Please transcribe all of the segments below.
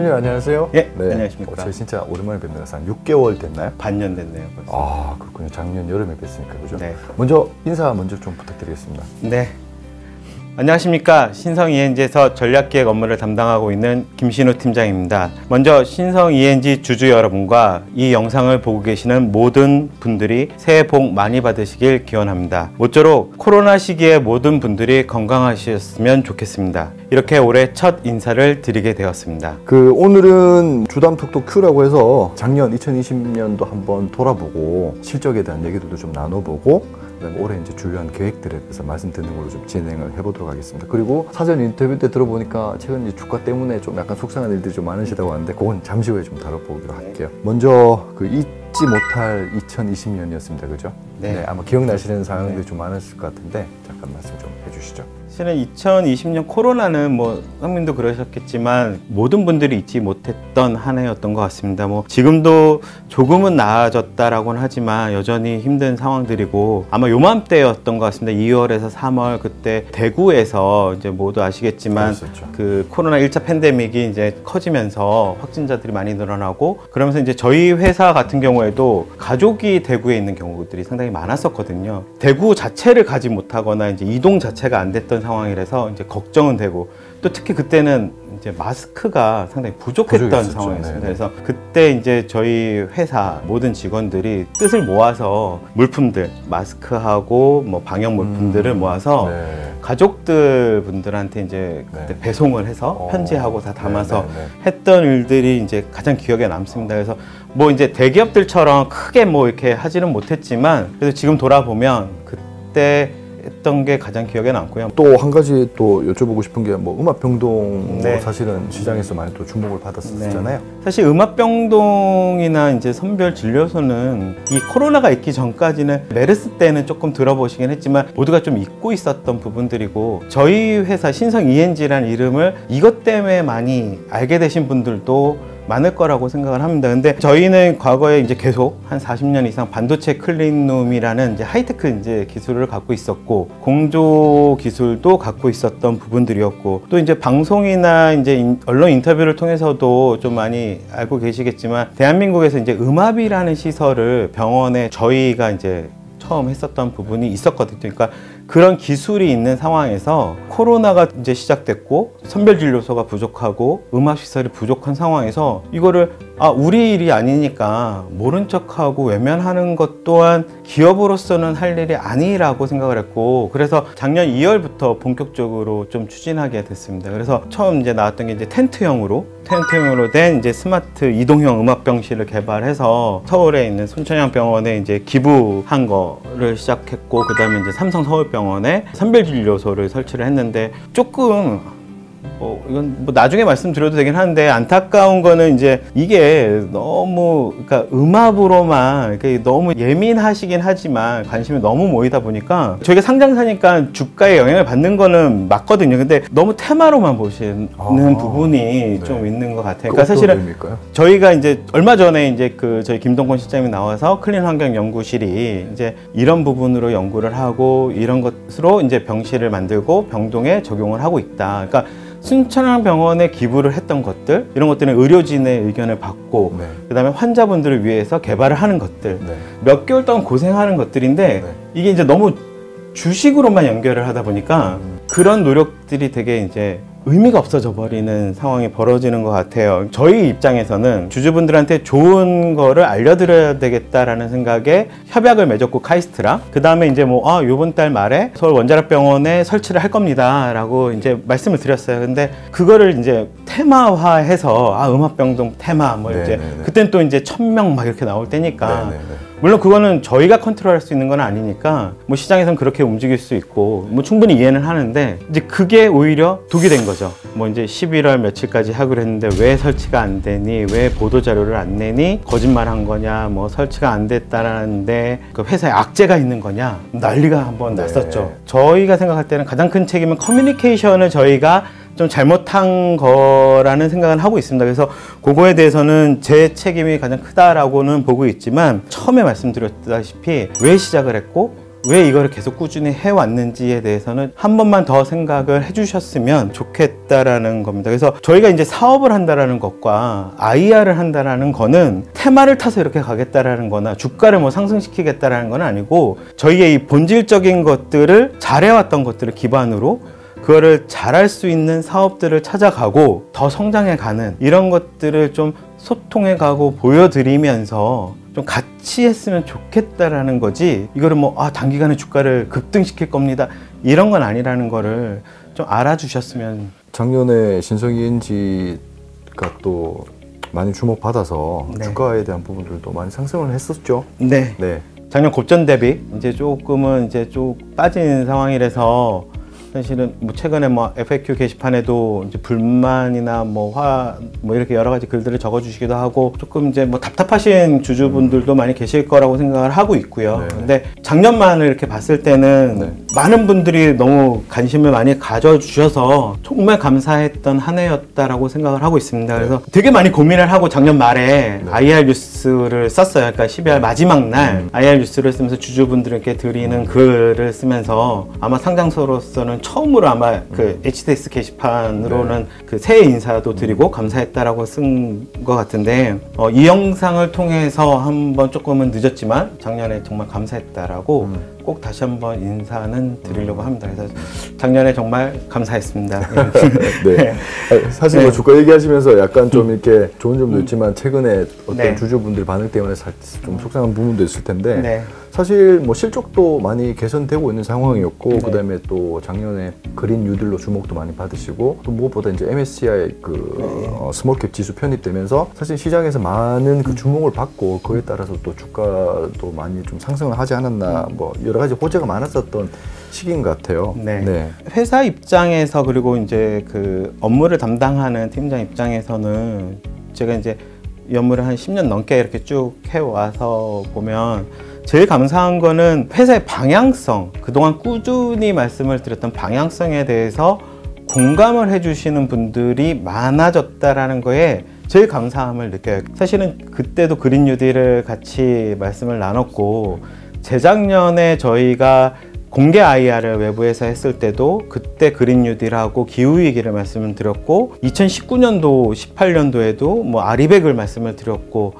대표님 안녕하세요. 예, 네. 안녕하십니까. 저희 진짜 오랜만에 뵙네요. 한 6개월 됐나요? 반년 됐네요. 벌써. 아, 그렇군요. 작년 여름에 뵀으니까 그죠? 네. 먼저 인사 좀 부탁드리겠습니다. 네. 안녕하십니까. 신성 ENG에서 전략기획 업무를 담당하고 있는 김신우 팀장입니다. 먼저 신성 ENG 주주 여러분과 이 영상을 보고 계시는 모든 분들이 새해 복 많이 받으시길 기원합니다. 모쪼록 코로나 시기에 모든 분들이 건강하셨으면 좋겠습니다. 이렇게 올해 첫 인사를 드리게 되었습니다. 오늘은 주담톡톡 Q라고 해서 작년 2020년도 한번 돌아보고 실적에 대한 얘기들도 좀 나눠보고 그다음에 올해 이제 주요한 계획들에 대해서 말씀드리는 걸로 좀 진행을 해보도록 하겠습니다. 그리고 사전 인터뷰 때 들어보니까 최근 이제 주가 때문에 좀 약간 속상한 일들이 좀 많으시다고 하는데 그건 잠시 후에 좀 다뤄보기로 할게요. 먼저 잊지 못할 2020년이었습니다. 그죠? 네. 아마 기억나시는 상황들이 좀 많았을 것 같은데 잠깐 말씀 좀 해주시죠. 실은 2020년 코로나는 상민도 그러셨겠지만 모든 분들이 잊지 못했던 한 해였던 것 같습니다. 지금도 조금은 나아졌다라고는 하지만 여전히 힘든 상황들이고 아마 요맘때였던 것 같습니다. 2월에서 3월 그때 대구에서 이제 모두 아시겠지만 그랬었죠. 그 코로나 1차 팬데믹이 이제 커지면서 확진자들이 많이 늘어나고 그러면서 이제 저희 회사 같은 경우에도 가족이 대구에 있는 경우들이 상당히 많았었거든요. 대구 자체를 가지 못하거나 이제 이동 자체가 안 됐던 상황이라서 이제 걱정은 되고 또 특히 그때는 이제 마스크가 상당히 부족했던 상황이었습니다. 네네. 그래서 그때 이제 저희 회사 모든 직원들이 뜻을 모아서 물품들 마스크하고 방역 물품들을 모아서 가족들 분들한테 이제 그때 배송을 해서 편지하고 다 담아서 했던 일들이 이제 가장 기억에 남습니다. 그래서 이제 대기업들처럼 크게 이렇게 하지는 못했지만 그래도 지금 돌아보면 그때 했던 게 가장 기억에 남고요. 또 한 가지 또 여쭤보고 싶은 게 음압병동으로 사실은 시장에서 많이 또 주목을 받았었잖아요. 사실 음압병동이나 이제 선별진료소는 이 코로나가 있기 전까지는 메르스 때는 조금 들어보시긴 했지만 모두가 좀 잊고 있었던 부분들이고 저희 회사 신성 ENG라는 이름을 이것 때문에 많이 알게 되신 분들도 많을 거라고 생각을 합니다. 근데 저희는 과거에 이제 계속 한 40년 이상 반도체 클린룸이라는 이제 하이테크 이제 기술을 갖고 있었고 공조 기술도 갖고 있었던 부분들이었고 또 이제 방송이나 이제 언론 인터뷰를 통해서도 좀 많이 알고 계시겠지만 대한민국에서 이제 음압이라는 시설을 병원에 저희가 이제 처음 했었던 부분이 있었거든요. 그러니까 그런 기술이 있는 상황에서 코로나가 이제 시작됐고 선별진료소가 부족하고 음압시설이 부족한 상황에서 이거를 우리 일이 아니니까 모른 척하고 외면하는 것 또한 기업으로서는 할 일이 아니라고 생각을 했고 그래서 작년 2월부터 본격적으로 좀 추진하게 됐습니다. 그래서 처음 이제 나왔던 게 이제 텐트형으로 된 이제 스마트 이동형 음압병실을 개발해서 서울에 있는 순천향병원에 이제 기부한 거를 시작했고 그 다음에 이제 삼성 서울병원에 선별진료소를 설치를 했는데 조금 이건 나중에 말씀드려도 되긴 하는데 안타까운 거는 이제 이게 너무 그러니까 음압으로만 이렇게 너무 예민하시긴 하지만 관심이 너무 모이다 보니까 저희가 상장사니까 주가에 영향을 받는 거는 맞거든요. 근데 너무 테마로만 보시는 부분이 좀 있는 것 같아요. 그러니까 사실은 의미일까요? 저희가 이제 얼마 전에 이제 저희 김동건 실장님이 나와서 클린 환경 연구실이 이제 이런 부분으로 연구를 하고 이런 것으로 이제 병실을 만들고 병동에 적용을 하고 있다. 그러니까 순천향병원에 기부를 했던 것들 이런 것들은 의료진의 의견을 받고 그 다음에 환자분들을 위해서 개발을 하는 것들 몇 개월 동안 고생하는 것들인데 이게 이제 너무 주식으로만 연결을 하다 보니까 그런 노력들이 되게 이제 의미가 없어져 버리는 상황이 벌어지는 것 같아요. 저희 입장에서는 주주분들한테 좋은 거를 알려드려야 되겠다라는 생각에 협약을 맺었고 카이스트랑 그 다음에 이제 요번 달 말에 서울 원자력병원에 설치를 할 겁니다 라고 이제 말씀을 드렸어요. 근데 그거를 이제 테마화해서 음압병동 테마 이제 그땐 또 이제 1000명 막 이렇게 나올 때니까 물론 그거는 저희가 컨트롤할 수 있는 건 아니니까 시장에서는 그렇게 움직일 수 있고 충분히 이해는 하는데 이제 그게 오히려 독이 된 거죠. 이제 11월 며칠까지 하기로 했는데 왜 설치가 안 되니? 왜 보도 자료를 안 내니? 거짓말한 거냐? 설치가 안 됐다라는데 그 회사에 악재가 있는 거냐? 난리가 한번 났었죠. 저희가 생각할 때는 가장 큰 책임은 커뮤니케이션을 저희가 좀 잘못한 거라는 생각은 하고 있습니다. 그래서 그거에 대해서는 제 책임이 가장 크다라고는 보고 있지만 처음에 말씀드렸다시피 왜 시작을 했고 왜 이거를 계속 꾸준히 해왔는지에 대해서는 한 번만 더 생각을 해주셨으면 좋겠다라는 겁니다. 그래서 저희가 이제 사업을 한다라는 것과 IR을 한다라는 거는 테마를 타서 이렇게 가겠다라는 거나 주가를 뭐 상승시키겠다라는 건 아니고 저희의 이 본질적인 것들을 잘해왔던 것들을 기반으로 그거를 잘할 수 있는 사업들을 찾아가고 더 성장해가는 이런 것들을 좀 소통해가고 보여드리면서 좀 같이 했으면 좋겠다라는 거지, 이거를 뭐 단기간에 주가를 급등시킬 겁니다 이런 건 아니라는 거를 좀 알아주셨으면. 작년에 신성 ENG가 또 많이 주목받아서 네. 주가에 대한 부분들도 많이 상승을 했었죠. 네. 네. 작년 곱전 대비 이제 조금은 이제 좀 빠진 상황이라서 사실은 뭐 최근에 뭐 FAQ 게시판에도 이제 불만이나 뭐 이렇게 여러 가지 글들을 적어주시기도 하고 조금 이제 뭐 답답하신 주주분들도 많이 계실 거라고 생각을 하고 있고요. 네. 근데 작년만을 이렇게 봤을 때는 네. 많은 분들이 너무 관심을 많이 가져주셔서 정말 감사했던 한 해였다라고 생각을 하고 있습니다. 그래서 되게 많이 고민을 하고 작년 말에 네. IR 뉴스를 썼어요. 그러니까 12월 마지막 날 IR 뉴스를 쓰면서 주주분들에게 드리는 글을 쓰면서 아마 상장소로서는 처음으로 아마 그 HTS 게시판으로는 그 새해 인사도 드리고 감사했다라고 쓴 것 같은데 이 영상을 통해서 한번 조금은 늦었지만 작년에 정말 감사했다라고 꼭 다시 한번 인사는 드리려고 합니다. 그래서 작년에 정말 감사했습니다. 네. 사실 뭐 네. 주가 얘기하시면서 약간 좀 이렇게 좋은 점도 있지만 최근에 어떤 네. 주주분들 반응 때문에 좀 속상한 부분도 있을 텐데 네. 사실 뭐 실적도 많이 개선되고 있는 상황이었고 네. 그다음에 또 작년에 그린 뉴딜로 주목도 많이 받으시고 또 무엇보다 이제 MSCI 스몰캡 지수 편입되면서 사실 시장에서 많은 그 주목을 받고 그에 따라서 또 주가도 많이 좀 상승을 하지 않았나 뭐 여러 가지 호재가 많았었던 시기인 것 같아요. 네. 네. 회사 입장에서 그리고 이제 그 업무를 담당하는 팀장 입장에서는 제가 이제 이 업무를 한 10년 넘게 이렇게 쭉 해와서 보면 제일 감사한 거는 회사의 방향성, 그동안 꾸준히 말씀을 드렸던 방향성에 대해서 공감을 해주시는 분들이 많아졌다라는 거에 제일 감사함을 느껴요. 사실은 그때도 그린 뉴딜을 같이 말씀을 나눴고 재작년에 저희가 공개 IR을 외부에서 했을 때도 그때 그린 뉴딜하고 기후위기를 말씀을 드렸고 2019년도, 18년도에도 뭐 아리백을 말씀을 드렸고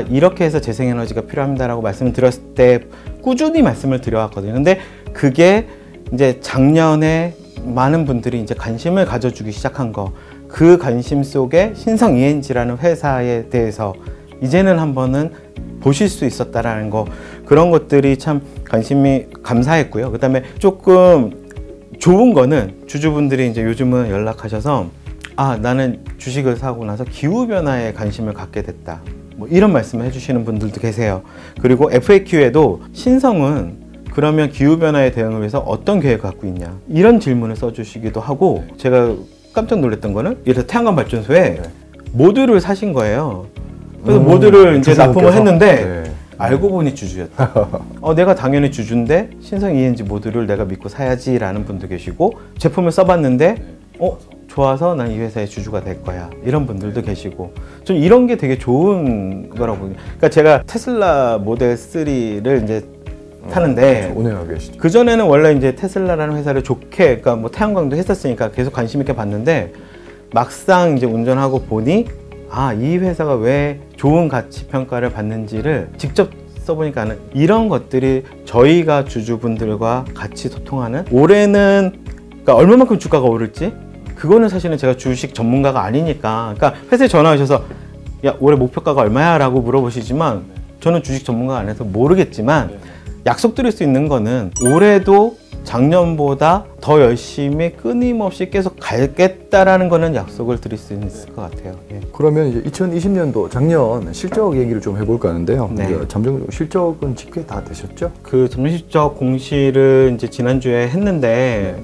이렇게 해서 재생에너지가 필요합니다라고 말씀을 드렸을 때 꾸준히 말씀을 드려왔거든요. 근데 그게 이제 작년에 많은 분들이 이제 관심을 가져주기 시작한 거, 그 관심 속에 신성 ENG라는 회사에 대해서 이제는 한번은 보실 수 있었다라는 거, 그런 것들이 참 관심이 감사했고요. 그 다음에 조금 좋은 거는 주주분들이 이제 요즘은 연락하셔서 나는 주식을 사고 나서 기후변화에 관심을 갖게 됐다, 뭐 이런 말씀을 해주시는 분들도 계세요. 그리고 FAQ에도 신성은 그러면 기후변화에 대응을 위해서 어떤 계획을 갖고 있냐, 이런 질문을 써주시기도 하고, 제가 깜짝 놀랐던 거는 예를 태양광 발전소에 모듈을 사신 거예요. 그래서 모듈을 이제 납품을 했는데 알고 보니 주주였다. 내가 당연히 주주인데 신성 ENG 모듈을 내가 믿고 사야지 라는 분도 계시고, 제품을 써봤는데 좋아서 난 이 회사의 주주가 될 거야, 이런 분들도 계시고, 좀 이런 게 되게 좋은 거라고 보거든요. 그러니까 제가 테슬라 모델 3를 이제 타는데 운행하고 계시죠. 그 전에는 원래 이제 테슬라라는 회사를 좋게, 그러니까 뭐 태양광도 했었으니까 계속 관심 있게 봤는데, 막상 이제 운전하고 보니 이 회사가 왜 좋은 가치 평가를 받는지를 직접 써보니까 이런 것들이 저희가 주주분들과 같이 소통하는, 올해는 그러니까 얼마만큼 주가가 오를지 그거는 사실은 제가 주식 전문가가 아니니까, 그러니까 회사에 전화하셔서 야 올해 목표가가 얼마야 라고 물어보시지만 저는 주식 전문가가 아니라서 모르겠지만 약속드릴 수 있는 거는 올해도 작년보다 더 열심히 끊임없이 계속 가겠다라는 거는 약속을 드릴 수 있을 것 같아요. 예. 그러면 이제 2020년도 작년 실적 얘기를 좀 해볼까 하는데요. 네. 잠정 실적은 집계 다 되셨죠? 그 점심실적 공시를 이제 지난주에 했는데,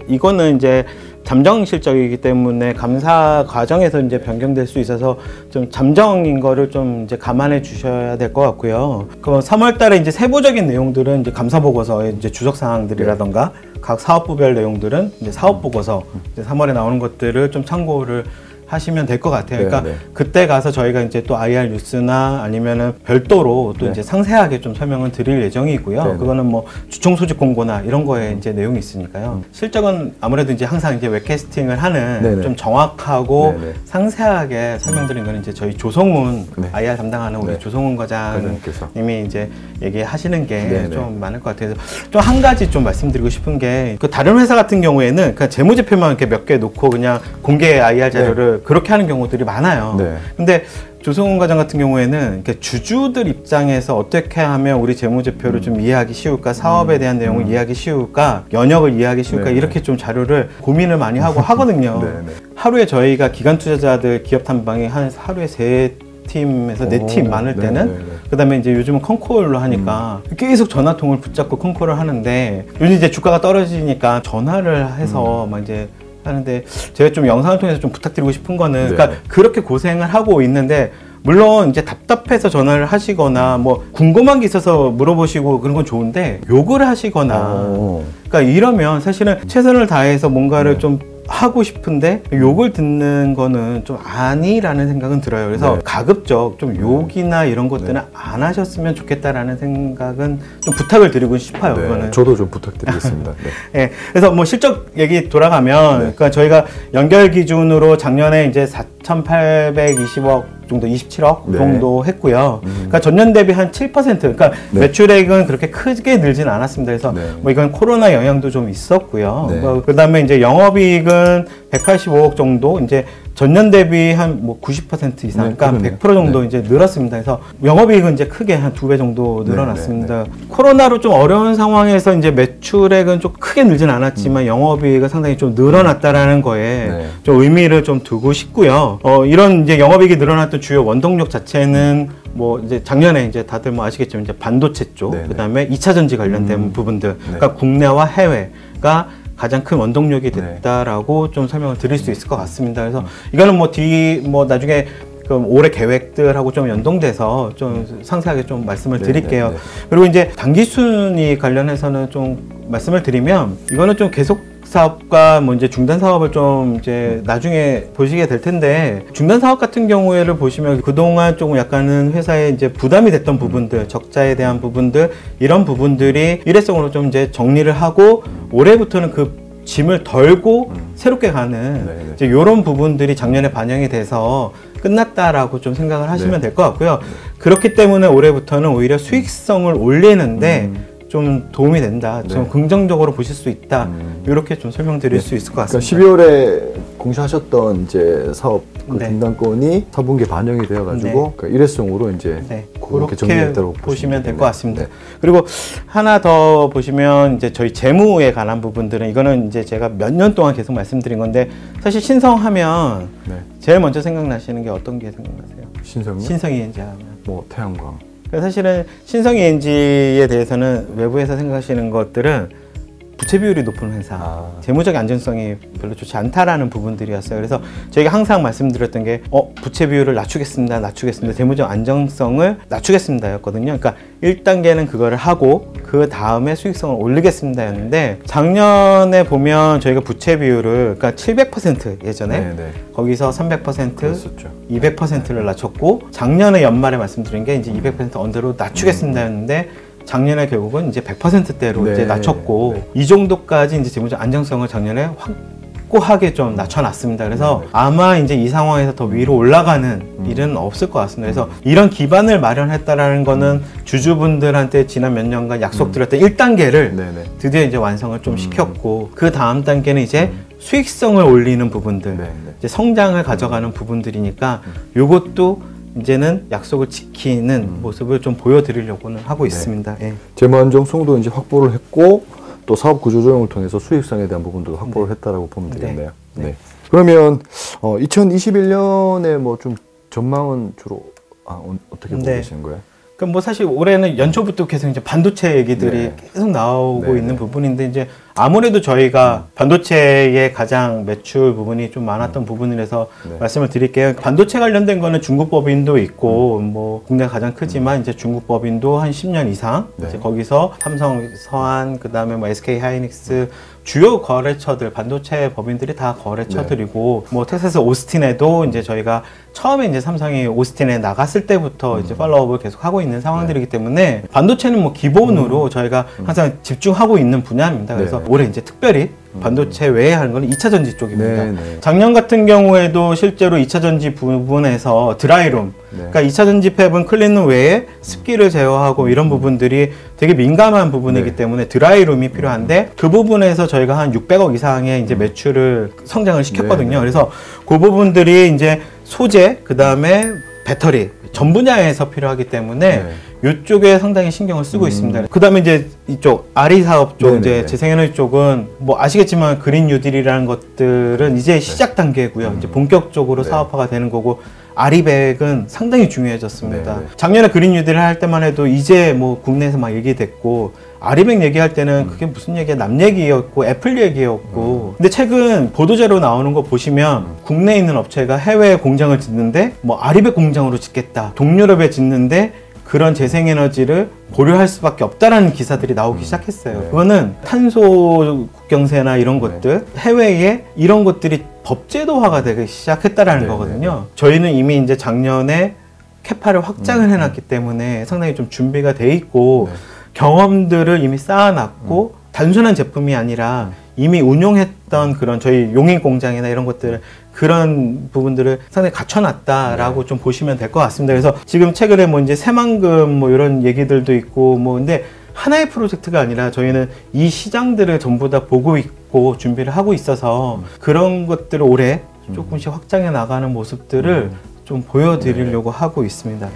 이거는 이제 잠정 실적이기 때문에 감사 과정에서 이제 변경될 수 있어서 좀 잠정인 거를 좀 이제 감안해 주셔야 될 것 같고요. 그럼 3월 달에 이제 세부적인 내용들은 이제 감사 보고서의 이제 주석 사항들이라던가 각 사업부별 내용들은 이제 사업 보고서 이제 3월에 나오는 것들을 좀 참고를 하시면 될 것 같아요. 그러니까 네. 그때 가서 저희가 이제 또 IR 뉴스나 아니면은 별도로 또 네. 이제 상세하게 좀 설명을 드릴 예정이고요. 네. 그거는 뭐 주총 소집 공고나 이런 거에 이제 내용이 있으니까요. 실적은 아무래도 이제 항상 이제 웹캐스팅을 하는 네네. 좀 정확하고 네네. 상세하게 설명드린 거는 이제 저희 조성훈 네. IR 담당하는 우리 네. 조성훈 과장님께서. 과장님이 이제 얘기하시는 게 네네. 좀 많을 것 같아요. 좀 한 가지 좀 말씀드리고 싶은 게 그 다른 회사 같은 경우에는 그냥 재무제표만 이렇게 몇 개 놓고 그냥 공개 IR 자료를 그렇게 하는 경우들이 많아요. 네. 근데 조성훈 과장 같은 경우에는 이렇게 주주들 입장에서 어떻게 하면 우리 재무제표를 좀 이해하기 쉬울까, 사업에 대한 내용을 이해하기 쉬울까, 연역을 이해하기 쉬울까, 네. 이렇게 좀 자료를 고민을 많이 하고 하거든요. 네, 네. 하루에 저희가 기관 투자자들 기업 탐방이 한 하루에 3팀에서 4팀 많을 네, 때는 네, 네. 그다음에 이제 요즘은 컨콜로 하니까 계속 전화통을 붙잡고 컨콜을 하는데 요즘 이제 주가가 떨어지니까 전화를 해서 막 이제 하는데 제가 좀 영상을 통해서 좀 부탁드리고 싶은 거는 네. 그러니까 그렇게 고생을 하고 있는데 물론 이제 답답해서 전화를 하시거나 뭐 궁금한 게 있어서 물어보시고 그런 건 좋은데 욕을 하시거나 그러니까 이러면 사실은 최선을 다해서 뭔가를 네. 좀 하고 싶은데 욕을 듣는 거는 좀 아니라는 생각은 들어요. 그래서 네. 가급적 좀 욕이나 이런 것들은 안 하셨으면 좋겠다라는 생각은 좀 부탁을 드리고 싶어요. 네, 그거는. 저도 좀 부탁드리겠습니다. 네. 예, 그래서 뭐 실적 얘기 돌아가면, 그러니까 저희가 연결 기준으로 작년에 이제 4,820억 정도, 27억 네. 정도 했고요. 그러니까 전년 대비 한 7%, 그러니까 네. 매출액은 그렇게 크게 늘진 않았습니다. 그래서 네. 뭐 이건 코로나 영향도 좀 있었고요. 네. 그다음에 이제 영업이익은 185억 정도, 이제 전년 대비 한 뭐 90% 이상, 네, 그러니까 그러네요. 100% 정도 이제 늘었습니다. 그래서 영업이익은 이제 크게 한 2배 정도 네, 늘어났습니다. 코로나로 좀 어려운 상황에서 이제 매출액은 좀 크게 늘진 않았지만 영업이익은 상당히 좀 늘어났다라는 거에 네. 좀 의미를 좀 두고 싶고요. 이런 이제 영업이익이 늘어났던 주요 원동력 자체는 뭐 이제 작년에 이제 다들 뭐 아시겠지만 이제 반도체 쪽, 네네. 그다음에 2차 전지 관련된 부분들, 네. 그러니까 국내와 해외가 가장 큰 원동력이 네. 됐다라고 좀 설명을 드릴 수 있을 것 같습니다. 그래서 이거는 뭐 나중에 그 올해 계획들하고 좀 연동돼서 좀 상세하게 좀 말씀을 네, 드릴게요. 네, 네. 그리고 이제 단기 순위 관련해서는 좀 말씀을 드리면 이거는 좀 계속 사업과 뭐 이제 중단 사업을 좀 이제 나중에 보시게 될 텐데, 중단 사업 같은 경우에를 보시면 그동안 조금 약간은 회사에 이제 부담이 됐던 부분들, 적자에 대한 부분들, 이런 부분들이 일회성으로 좀 이제 정리를 하고 올해부터는 그 짐을 덜고 새롭게 가는 네네. 이제 이런 부분들이 작년에 반영이 돼서 끝났다라고 좀 생각을 하시면 네. 될 것 같고요. 그렇기 때문에 올해부터는 오히려 수익성을 올리는데 좀 도움이 된다, 좀 네. 긍정적으로 보실 수 있다, 이렇게 좀 설명드릴 수 있을 것 그러니까 같습니다. 12월에 공시하셨던 이제 사업 그 네. 중단권이 4분기에 반영이 되어가지고 네. 그러니까 일회성으로 이제 네, 그렇게 그렇게 정리했다고 보시면 될 되겠네요. 것 같습니다. 네. 그리고 하나 더 보시면 이제 저희 재무에 관한 부분들은 이거는 이제 제가 몇 년 동안 계속 말씀드린 건데, 사실 신성하면 네. 제일 먼저 생각나시는 게 어떤 게 생각나세요? 신성요? 신성ENG 하면. 뭐 태양광. 그러니까 사실은 신성ENG에 대해서는 외부에서 생각하시는 것들은 부채 비율이 높은 회사, 재무적 안전성이 별로 좋지 않다라는 부분들이었어요. 그래서 저희가 항상 말씀드렸던 게 부채 비율을 낮추겠습니다, 재무적 안정성을 낮추겠습니다 였거든요. 그러니까 1단계는 그거를 하고 그 다음에 수익성을 올리겠습니다 였는데, 작년에 보면 저희가 부채 비율을 그러니까 700% 예전에 네네. 거기서 300%, 그랬었죠. 200%를 낮췄고, 작년에 연말에 말씀드린 게 이제 200% 언더로 낮추겠습니다 였는데, 작년에 결국은 이제 100%대로 네. 이제 낮췄고, 이 정도까지 이제 재무적 안정성을 작년에 확고하게 좀 낮춰놨습니다. 그래서 아마 이제 이 상황에서 더 위로 올라가는 일은 없을 것 같습니다. 그래서 이런 기반을 마련했다라는 거는 주주분들한테 지난 몇 년간 약속드렸던 1단계를 네네. 드디어 이제 완성을 좀 시켰고, 그 다음 단계는 이제 수익성을 올리는 부분들, 네네. 이제 성장을 가져가는 부분들이니까 요것도 이제는 약속을 지키는 모습을 좀 보여드리려고는 하고 있습니다. 예. 재무 안정성도 이제 확보를 했고 또 사업 구조 조정을 통해서 수익성에 대한 부분도 확보를 했다라고 보면 되겠네요. 네. 네. 그러면 2021년에 뭐 좀 전망은 주로 어떻게 보고 네. 계시는 거예요? 그럼 뭐 사실 올해는 연초부터 계속 이제 반도체 얘기들이 네. 계속 나오고 네. 있는 부분인데, 이제 아무래도 저희가 반도체의 가장 매출 부분이 좀 많았던 부분이라서 네. 말씀을 드릴게요. 반도체 관련된 거는 중국 법인도 있고, 뭐 국내가 가장 크지만 이제 중국 법인도 한 10년 이상 네. 이제 거기서 삼성, 서한, 그다음에 뭐 SK 하이닉스 주요 거래처들, 반도체 법인들이 다 거래처들이고, 뭐 텍사스 오스틴에도 이제 저희가 처음에 이제 삼성이 오스틴에 나갔을 때부터 이제 팔로우업을 계속 하고 있는 상황들이기 때문에 반도체는 뭐 기본으로 저희가 항상 집중하고 있는 분야입니다. 그래서 올해 이제 특별히 반도체 외에 하는 건 2차 전지 쪽입니다. 작년 같은 경우에도 실제로 2차 전지 부분에서 드라이룸, 그러니까 2차 전지 팹은 클린룸 외에 습기를 제어하고 이런 부분들이 되게 민감한 부분이기 때문에 드라이룸이 필요한데 그 부분에서 저희가 한 600억 이상의 이제 매출을 성장을 시켰거든요. 그래서 그 부분들이 이제 소재, 그 다음에 배터리 전 분야에서 필요하기 때문에 이쪽에 상당히 신경을 쓰고 있습니다. 그 다음에 이제 이쪽 아리 사업 쪽, 이제 재생에너지 쪽은 뭐 아시겠지만 그린 뉴딜이라는 것들은 이제 시작 단계고요. 이제 본격적으로 사업화가 되는 거고 아리백은 상당히 중요해졌습니다. 작년에 그린 뉴딜을 할 때만 해도 이제 뭐 국내에서 막 얘기됐고 아리백 얘기할 때는 그게 무슨 얘기야, 남 얘기였고 애플 얘기였고 근데 최근 보도자료 나오는 거 보시면 국내에 있는 업체가 해외에 공장을 짓는데 뭐 아리백 공장으로 짓겠다, 동유럽에 짓는데 그런 재생에너지를 고려할 수밖에 없다라는 기사들이 나오기 시작했어요. 그거는 탄소 국경세나 이런 것들, 해외에 이런 것들이 법제도화가 되기 시작했다라는 거거든요. 저희는 이미 이제 작년에 캐파를 확장을 해놨기 때문에 상당히 좀 준비가 돼 있고 경험들을 이미 쌓아놨고 단순한 제품이 아니라 이미 운용했던 그런 저희 용인 공장이나 이런 것들을 그런 부분들을 상당히 갖춰놨다라고 좀 보시면 될 것 같습니다. 그래서 지금 최근에 뭐 이제 새만금 뭐 이런 얘기들도 있고 뭐 근데 하나의 프로젝트가 아니라 저희는 이 시장들을 전부 다 보고 있고 준비를 하고 있어서 그런 것들을 올해 조금씩 확장해 나가는 모습들을 좀 보여드리려고 하고 있습니다.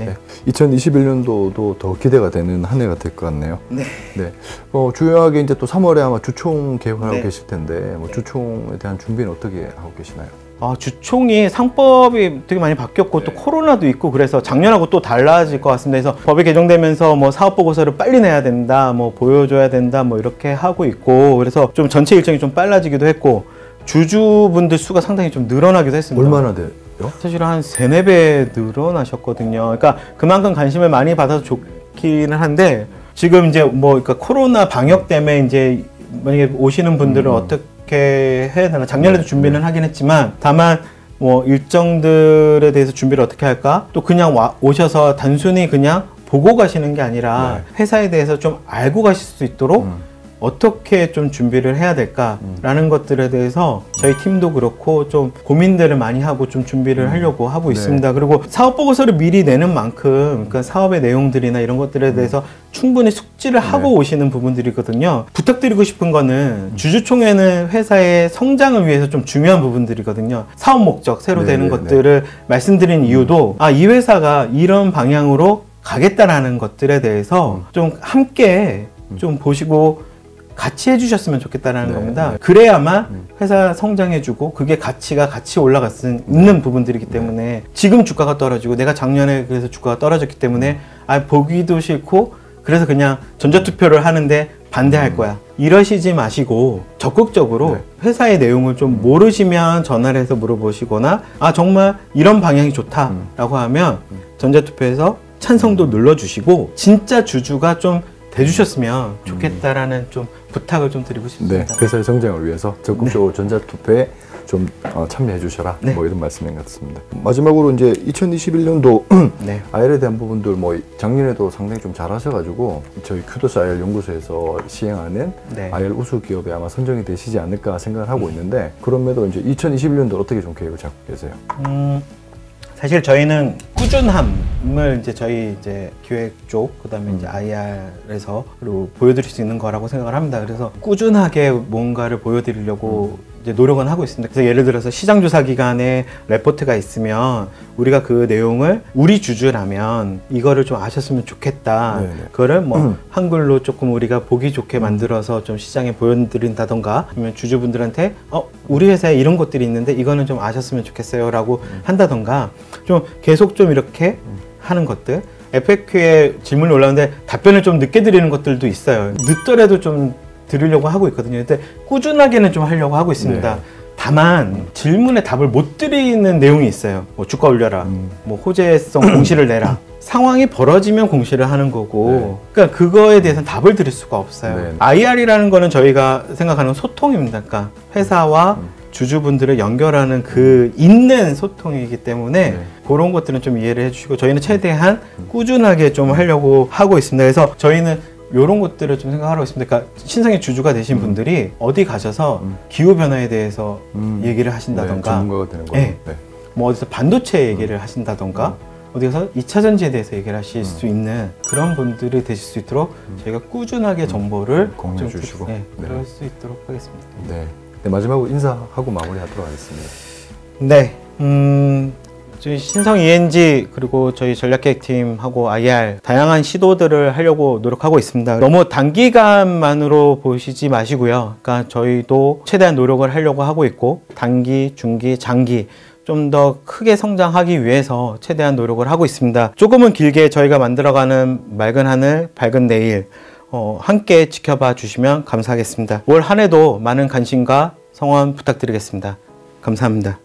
2021년도도 더 기대가 되는 한 해가 될 것 같네요. 주요하게 이제 또 3월에 아마 주총 계획하고 계실 텐데 뭐 주총에 대한 준비는 어떻게 하고 계시나요? 주총이 상법이 되게 많이 바뀌었고 또 코로나도 있고 그래서 작년하고 또 달라질 것 같습니다. 그래서 법이 개정되면서 뭐 사업 보고서를 빨리 내야 된다, 뭐 보여줘야 된다, 뭐 이렇게 하고 있고 그래서 좀 전체 일정이 좀 빨라지기도 했고 주주분들 수가 상당히 좀 늘어나기도 했습니다. 얼마나 돼요? 사실 한 3-4배 늘어나셨거든요. 그러니까 그만큼 관심을 많이 받아서 좋기는 한데 지금 이제 뭐 그러니까 코로나 방역 때문에 이제 만약에 오시는 분들은 어떻게 해야 되나 작년에도 준비는 하긴 했지만 다만 뭐 일정들에 대해서 준비를 어떻게 할까? 또 그냥 오셔서 단순히 그냥 보고 가시는 게 아니라 회사에 대해서 좀 알고 가실 수 있도록 어떻게 좀 준비를 해야 될까라는 것들에 대해서 저희 팀도 그렇고 좀 고민들을 많이 하고 좀 준비를 하려고 하고 있습니다. 그리고 사업 보고서를 미리 내는 만큼 그러니까 사업의 내용들이나 이런 것들에 대해서 충분히 숙지를 하고 오시는 부분들이거든요. 부탁드리고 싶은 거는 주주총회는 회사의 성장을 위해서 좀 중요한 부분들이거든요. 사업 목적, 새로 되는 것들을 말씀드린 이유도 이 회사가 이런 방향으로 가겠다라는 것들에 대해서 좀 함께 좀 보시고 같이 해주셨으면 좋겠다는 겁니다. 그래야만 회사 성장해주고 그게 가치가 같이 올라갈 수 있는 부분들이기 때문에 지금 주가가 떨어지고 내가 작년에 그래서 주가가 떨어졌기 때문에 보기도 싫고 그래서 그냥 전자투표를 하는데 반대할 거야 이러시지 마시고 적극적으로 회사의 내용을 좀 모르시면 전화를 해서 물어보시거나 정말 이런 방향이 좋다라고 하면 전자투표에서 찬성도 눌러주시고 진짜 주주가 좀 돼주셨으면 좋겠다라는 좀 부탁을 좀 드리고 싶습니다. 회사의 성장을 위해서 적극적으로 전자투표에 좀 참여해 주셔라 뭐 이런 말씀인 것 같습니다. 마지막으로 이제 2021년도 IR에 대한 부분들 뭐 작년에도 상당히 좀 잘하셔가지고 저희 큐더스 IR 연구소에서 시행하는 IR 우수 기업에 아마 선정이 되시지 않을까 생각을 하고 있는데 그럼에도 이제 2021년도 어떻게 좀 계획을 잡고 계세요? 사실 저희는 꾸준함을 이제 저희 이제 기획 쪽, 그다음에 이제 IR에서 그리고 보여드릴 수 있는 거라고 생각을 합니다. 그래서 꾸준하게 뭔가를 보여드리려고 이제 노력은 하고 있습니다. 그래서 예를 들어서 시장조사 기간에 레포트가 있으면 우리가 그 내용을 우리 주주라면 이거를 좀 아셨으면 좋겠다. 그거를 뭐 한글로 조금 우리가 보기 좋게 만들어서 좀 시장에 보여드린다던가 아니면 주주분들한테 우리 회사에 이런 것들이 있는데 이거는 좀 아셨으면 좋겠어요 라고 한다던가 좀 계속 좀 이렇게 하는 것들 FAQ에 질문이 올라오는데 답변을 좀 늦게 드리는 것들도 있어요. 늦더라도 좀 드리려고 하고 있거든요. 근데 꾸준하게는 좀 하려고 하고 있습니다. 다만 질문에 답을 못 드리는 내용이 있어요. 뭐 주가 올려라, 뭐 호재성 공시를 내라. 상황이 벌어지면 공시를 하는 거고, 그러니까 그거에 대해서는 답을 드릴 수가 없어요. 네. IR이라는 거는 저희가 생각하는 소통입니다. 그러니까 회사와 주주분들을 연결하는 그 있는 소통이기 때문에 그런 것들은 좀 이해를 해주시고, 저희는 최대한 꾸준하게 좀 하려고 하고 있습니다. 그래서 저희는 이런 것들을 좀 생각하고 있습니다. 그러니까 신성의 주주가 되신 분들이 어디 가셔서 기후변화에 대해서 얘기를 하신다던가, 전문가가 되는 거예요. 네. 뭐 어디서 반도체 얘기를 하신다던가, 어디 가서 2차 전지에 대해서 얘기를 하실 수 있는 그런 분들이 되실 수 있도록 저희가 꾸준하게 정보를 공유해 주시고. 그럴 수 있도록 하겠습니다. 네. 네, 마지막으로 인사하고 마무리하도록 하겠습니다. 네, 저희 신성 ENG 그리고 저희 전략계획팀하고 IR 다양한 시도들을 하려고 노력하고 있습니다. 너무 단기간만으로 보시지 마시고요. 그러니까 저희도 최대한 노력을 하려고 하고 있고, 단기, 중기, 장기 좀 더 크게 성장하기 위해서 최대한 노력을 하고 있습니다. 조금은 길게 저희가 만들어가는 맑은 하늘, 밝은 내일 함께 지켜봐 주시면 감사하겠습니다. 올 한 해도 많은 관심과 성원 부탁드리겠습니다. 감사합니다.